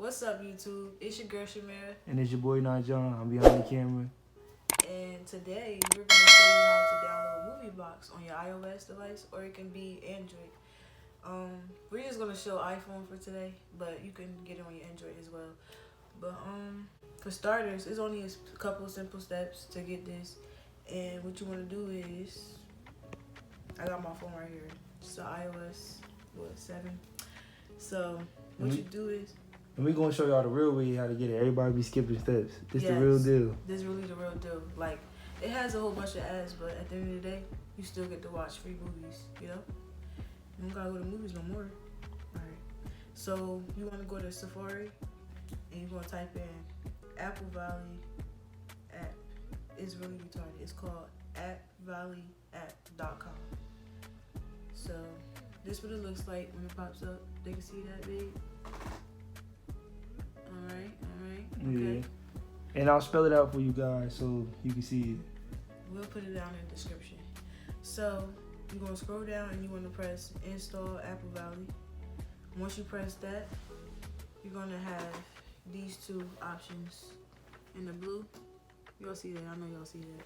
What's up, YouTube? It's your girl Shamira, And it's your boy Not John. I'm behind the camera. and today we're going to show you how to download MovieBox on your iOS device, or it can be Android. We're just gonna show iPhone for today, but you can get it on your Android as well. But for starters, it's only a couple simple steps to get this, and what you want to do is, I got my phone right here. It's the iOS 7. So what you do is. And we're going to show y'all the real way how to get it. Everybody be skipping steps. This Yes, the real deal. This is really the real deal. Like, it has a whole bunch of ads, but at the end of the day, you still get to watch free movies, you know? You don't gotta go to movies no more. Alright. So, you wanna go to Safari, and you're gonna type in appvalley app. It's really retarded. It's called appvalleyapp.com. So, this is what it looks like when it pops up. They can see that big. Alright. Okay. Yeah. And I'll spell it out for you guys so you can see it. We'll put it down in the description. So, you're going to scroll down and you want to press Install appvalley. Once you press that, you're going to have these two options in the blue. You'll see that. I know y'all see that.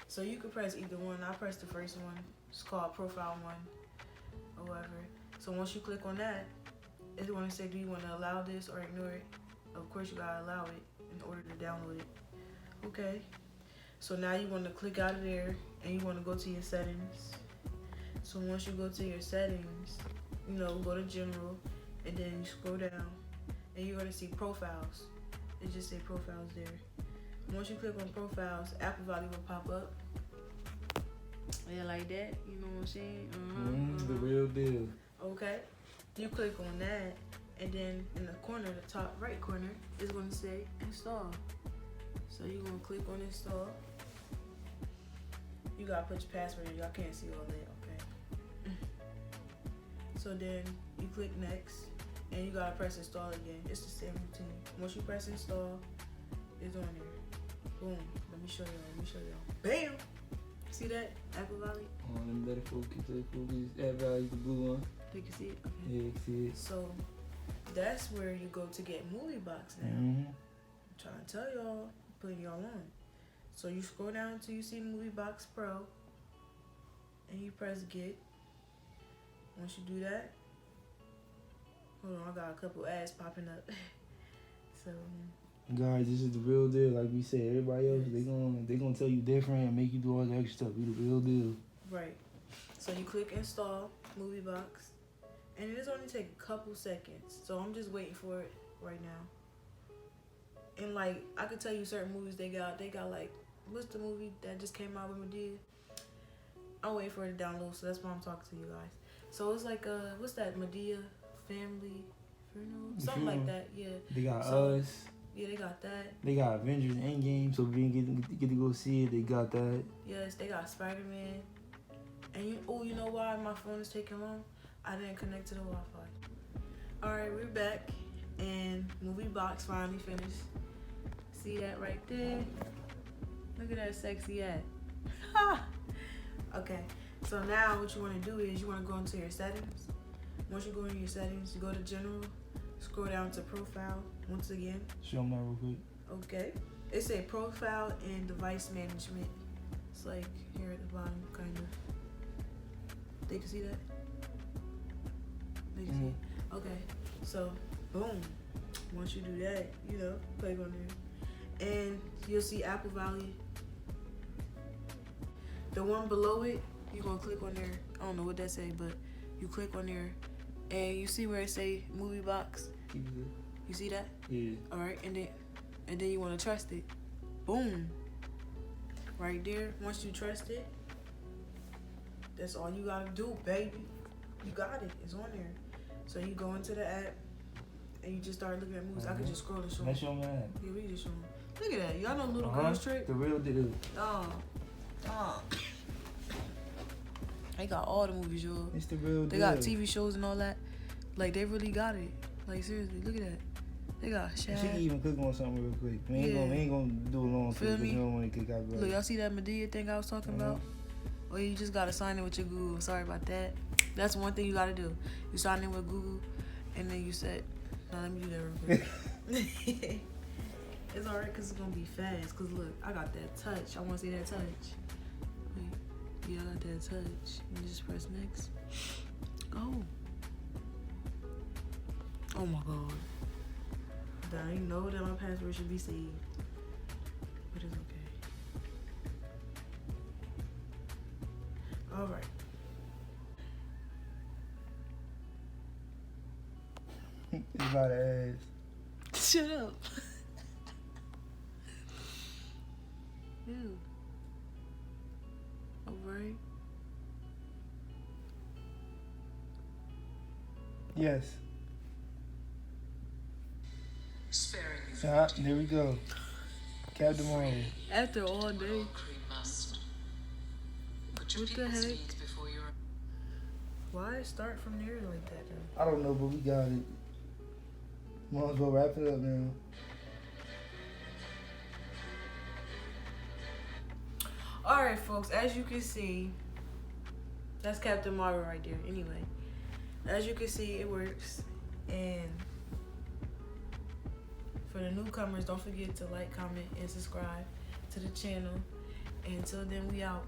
So, you can press either one. I pressed the first one. It's called Profile 1 or whatever. So, once you click on that, it's going to say, do you want to allow this or ignore it? Of course, you got to allow it in order to download it. Okay. So now you want to click out of there and you want to go to your settings. So once you go to your settings, go to general and then you scroll down and you're going to see profiles. It just say profiles there. Once you click on profiles, appvalley will pop up. Yeah, like that. You know what I'm saying? The real deal. Okay. You click on that and then in the corner, the top right corner, is going to say install. So you're going to click on install. You got to put your password in. Y'all can't see all that, okay? So then you click next and you got to press install again. It's the same routine. Once you press install, it's on there. Boom. Let me show y'all. Bam! See that? appvalley? Let it focus. appvalley, the blue one. You can see it? Okay. Yeah, you can see it. So that's where you go to get MovieBox now. Mm-hmm. I'm trying to tell y'all, putting y'all on. So you scroll down until you see movieboxpro, and you press get. Once you do that, hold on, I got a couple ads popping up. So guys, this is the real deal. Like we said, everybody else, they gonna tell you different and make you do all the extra stuff. We the real deal. right. So you click install MovieBox, and it just only take a couple seconds. So I'm just waiting for it right now. And like, I could tell you certain movies they got like, what's the movie that just came out with Medea? I'm waiting for it to download, so that's why I'm talking to you guys. So it's like, what's that, Medea Family Funeral? Something like that, yeah. They got So, us. Yeah, they got that. They got Avengers Endgame, so if we didn't get to go see it, they got that. Yes, they got Spider-Man. And you know why my phone is taking long? I didn't connect to the Wi-Fi. Alright, we're back, and MovieBox finally finished. See that right there? Look at that sexy ad. Okay, so now what you want to do is you want to go into your settings. Once you go into your settings, you go to general, scroll down to profile once again. Show them that real quick. Okay, it say profile and device management. It's like here at the bottom, kind of. They can see that? They can see it? Okay, so boom. Once you do that, click on there. And you'll see appvalley. The one below it, you're going to click on there. I don't know what that say, but you click on there. And you see where it say MovieBox? You see that? Yeah. Alright, and then you want to trust it. Boom. Right there. Once you trust it, that's all you got to do, baby. You got it. It's on there. So you go into the app, and you just start looking at movies. I could just scroll and show them. Let's show them that. Yeah, we can just show them. Look at that. Y'all know Little Girls Trick? The real deal. They got all the movies, y'all. It's the real deal. They got TV shows and all that. Like, they really got it. Like, seriously, look at that. They got Shad. She can even click on something real quick. We ain't gonna do a long Feel clip me? because we don't want to click out. Look, y'all see that Medea thing I was talking about? Or you just gotta sign in with your Google. Sorry about that. That's one thing you gotta do. You sign in with Google, and then you said, no, let me do that real quick. It's alright because it's gonna be fast. Cause look, I got that touch. I want to see that touch. Wait, yeah, I got that touch. Let me just press next. Go. Oh my god. I didn't know that my password should be saved. But it's okay. Alright. It's about ass. Shut up. Ew. Alright. Yes. Sparingly. Ah, there we go. Captain Marvel. After all day. Cream must. Put your What the people's heck? needs before your Why start from there like that though? I don't know, but we got it. Might as well wrap it up now. Alright folks, as you can see, that's Captain Marvel right there. Anyway, as you can see, it works. And for the newcomers, don't forget to like, comment, and subscribe to the channel. And until then, we out.